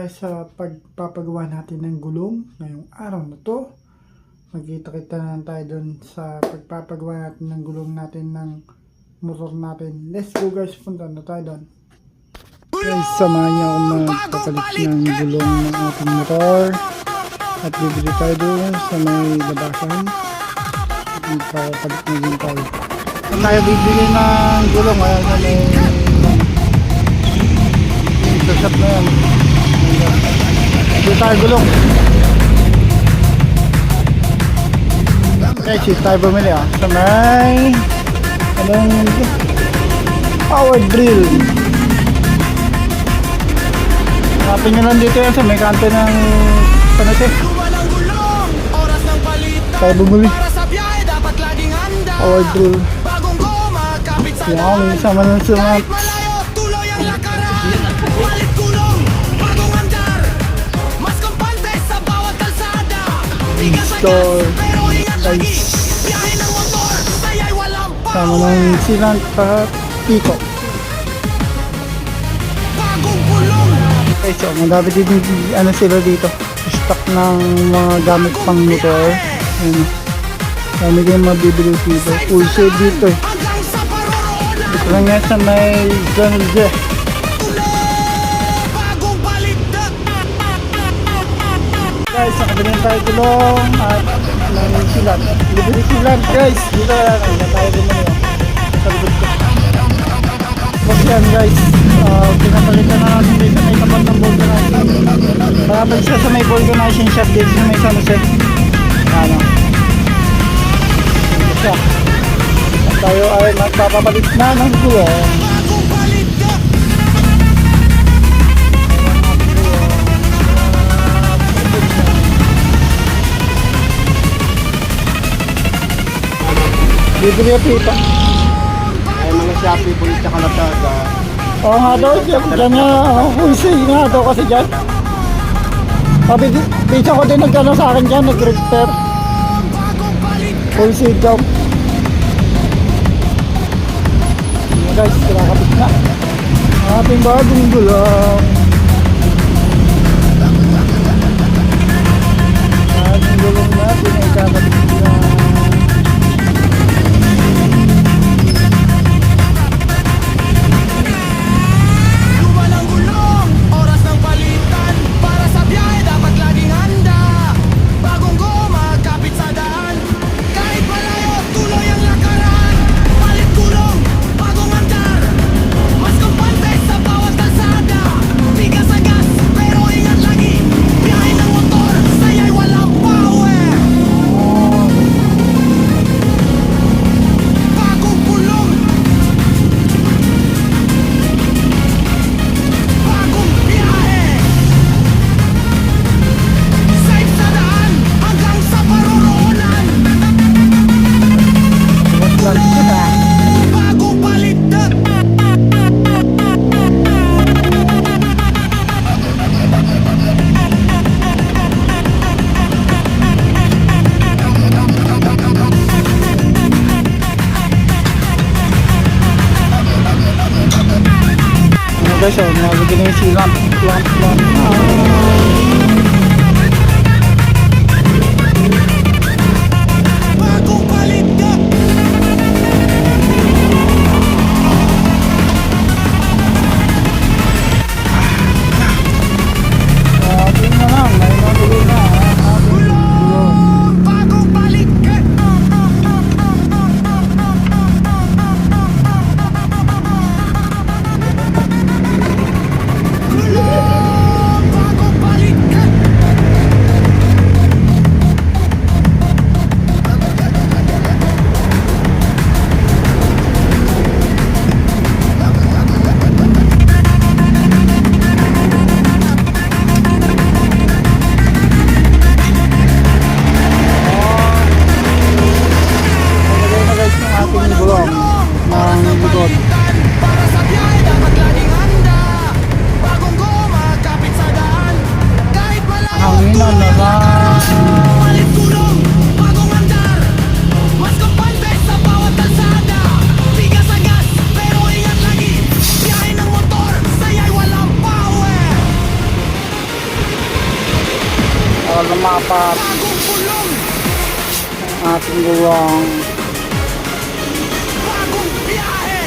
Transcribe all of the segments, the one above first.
tayo sa pagpapagawa natin ng gulong ngayong araw na to. Magkita-kita na tayo dun sa pagpapagawa natin ng gulong natin ng motor natin. Let's go guys, punta na tayo dun. Guys, samahan niyo ako magpapalit ng gulong ng ating motor. At bibili tayo dun sa may labasan. At magpapalit na din tayo. At tayo bibili ng gulong. Ayan na may sa shop na yan. Dito tayo gulong. Okay, cheap tayo bumili sa may power drill. Hanapin nyo lang dito yan sa may kanto ng Sanase. Tayo bumili power drill. Yan, sama ng sumat. Store guys, sama ng silang piko. Okay, so madami din sila dito, stock ng mga gamit pang motor. Dami din mabibili dito, full sale dito dito lang yan sa may Donald J. Guys, nakabili tayo gulong at ng silat. Libre silat guys. Dito na tayo bumili sa likod ko. Tapos yan guys, pinapalitan na natin dito may tapat ng vulcanizing. Marapal siya sa may vulcanizing shop dito sa may Sanase. Ano siya. At tayo ay magpapapalit na ng gulong. Bibili yung pita. Ay mga Shopee, Bulit, tsaka Lazada. Oo nga daw, dyan nga, wholesale nga daw kasi dyan. Pizza ko din nagkano sa akin dyan, nag-repair. Wholesale daw. Guys, kinakabit na ang ating bagong gulong. Ating gulong natin ay kakabit na. Guys, nalagyan na yung silang lamp. para lumapat ang ating gulong. Bagong biyahe!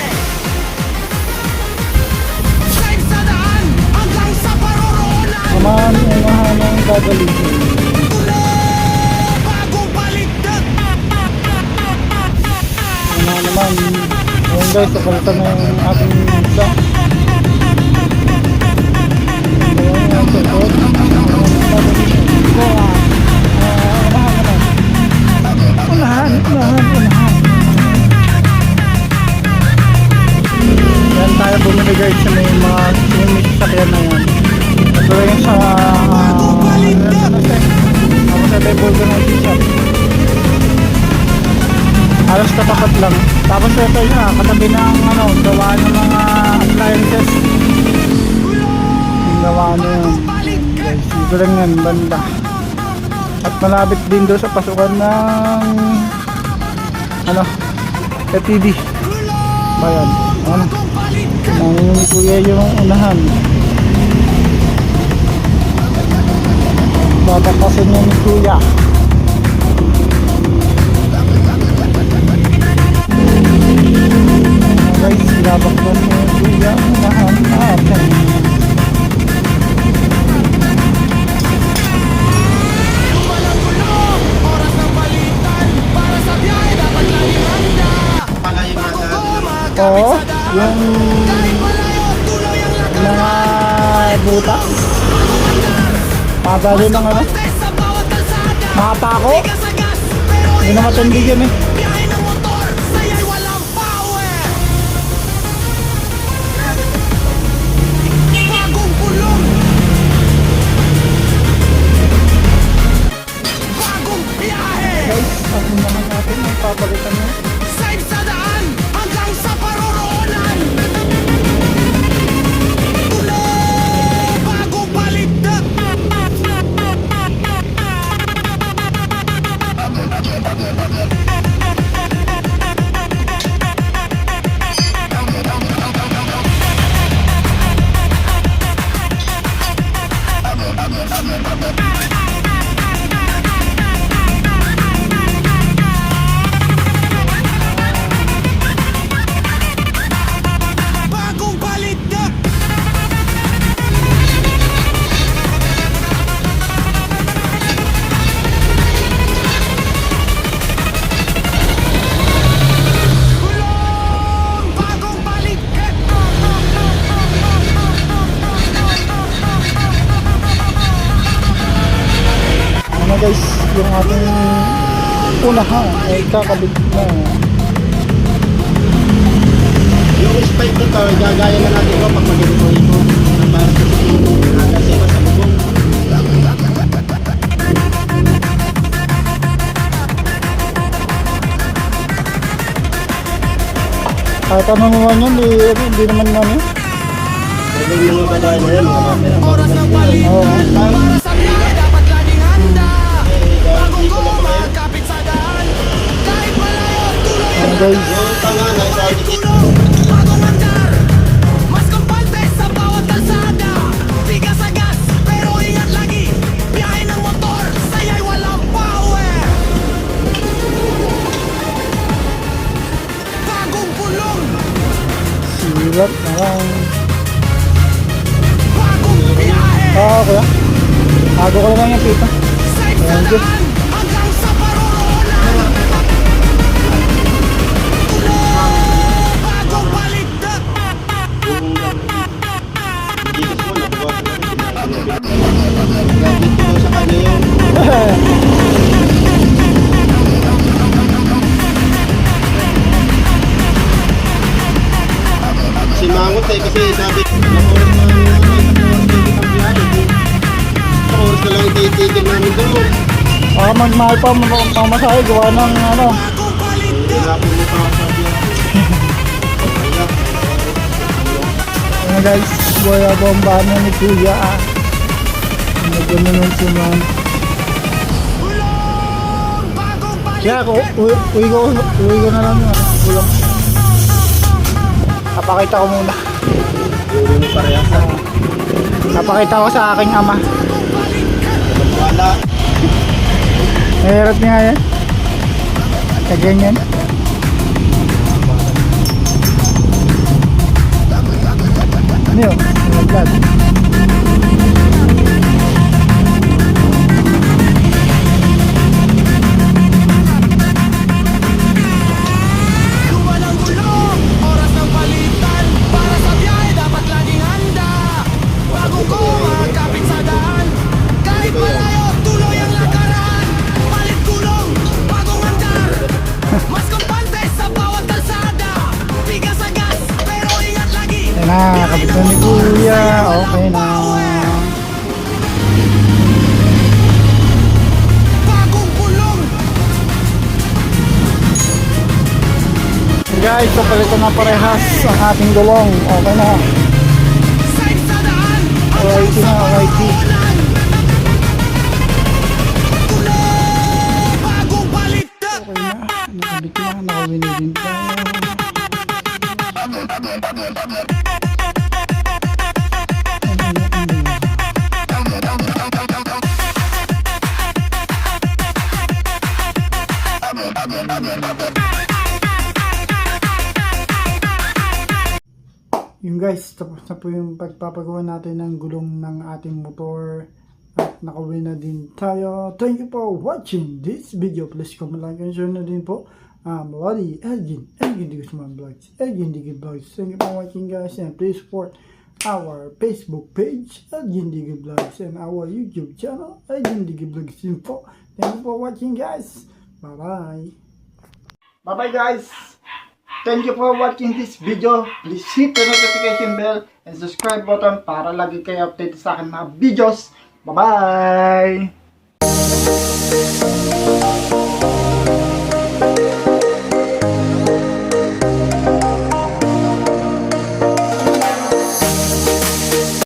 Save sa daan hanggang sa paroroonan! Naman, unahan yung gagalitin. Bagong baligtad! Unahan naman. Ayun guys, kapalitan na yung ating isda. Ayun yung tukot. Unahan. Yan tayo bumili guys sa may mga sasakyan na yan. Ito yung sa ako sa table ko ng t-shirt. Halos katapat lang. Tapos ito yun katabi ng gawa ng mga appliances. Yung gawa na yun. Guys, dito lang yan, banda. At malapit din doon sa pasukan ng FTD. Bayan. Ang kuya yung unahan. Babakasin niya ni kuya. Guys, babaksan niya ni kuya ang unahan natin. Oras ng balitan para sa biyahe dapat laging handa. Oo, yung mga butas. Madali lang mga pako. Hindi na matindi yun eh. Biyahe ng motor, saya'y walang power. Bagong pulong. Bagong biyahe. Guys, ako naman natin ang papalitan mo. Save sa daan hanggang sa paroroonan. Bagong baligtad. Bagong baligtad. Bagong baligtad. Ano guys, yung ating unahan ay kakabit na. Yung spike nito, gagaya na natin ito pag mag-ito. Para kasi sa bubong. Kahit ano naman yan, hindi naman namin. Pwede yung mga gagaya na yan, mga camera. Oras ng balitan Oo. para sa biyahe dapat laging handa. Bagong goma, kapit sa daan. Kahit malayo, tuloy ang Ano guys, Yung tanga na isa tulong. Bagong andar, mas kampante sa bawat kalsada. Tigas sa gas, pero ingat lagi. Biyahe ng motor, saya'y walang power. Bagong pulong, silat na lang. bagong biyahe. Kuya. Tago ko lang yung pita. Save sa daan hanggang sa paroroonan. Bagong baligtad. Jesus mo, nakuha ko na. Gamit ko sa kanya yun. Si Mangot kasi sabi, oras na lang ititigil namin doon. Magmahal pa pamasahe, gawa ng Bagong baligtad. Wala akong mukha sabi. ano guys, buhay bomba na ni kuya. Nagano nun si man. Ulong. Bagong baligtad. Kaya ako, uwi ko na lang yung kulang. Napakita ko muna. Yung parehas na. Napakita ko sa aking ama. Wala. Mahirap nga yan. Kaganyan. Ano yun? Vlog. Luma ng gulong, oras ng palitan. Para sa biyahe dapat laging handa. Bago ko magkapit sa daan, kahit malayo tuloy ang lakaran. Palit gulong, bagong andar. Mas kampante sa bawat kalsada. Tigas sa gas, pero ingat lagi. Yan na, kabit na ni Kuya. Okay na. Bagong gulong. Guys, so palitan na parehas ang ating gulong. Okay na. Side sa daan, Alright na, alright. ulan. Gulong, bagong baliktad. Okay na. Nakabit na. Nakawin din tayo. Yung guys, tapos na po yung pagpapagawa natin ng gulong ng ating motor at nakawin na din tayo. Thank you for watching this video. Please comment, like, and share na din po. Lodi, Elgin Digusman Vlogs, Elgin Diggy Vlogs. Thank you for watching guys, and please support our Facebook page, Elgin Diggy Vlogs, and our YouTube channel, Elgin Diggy Vlogs din po. Thank you for watching guys. Bye bye. Bye bye guys. Thank you for watching this video. Please hit the notification bell and subscribe button para lagi kayo update sa akin mga videos. Bye-bye!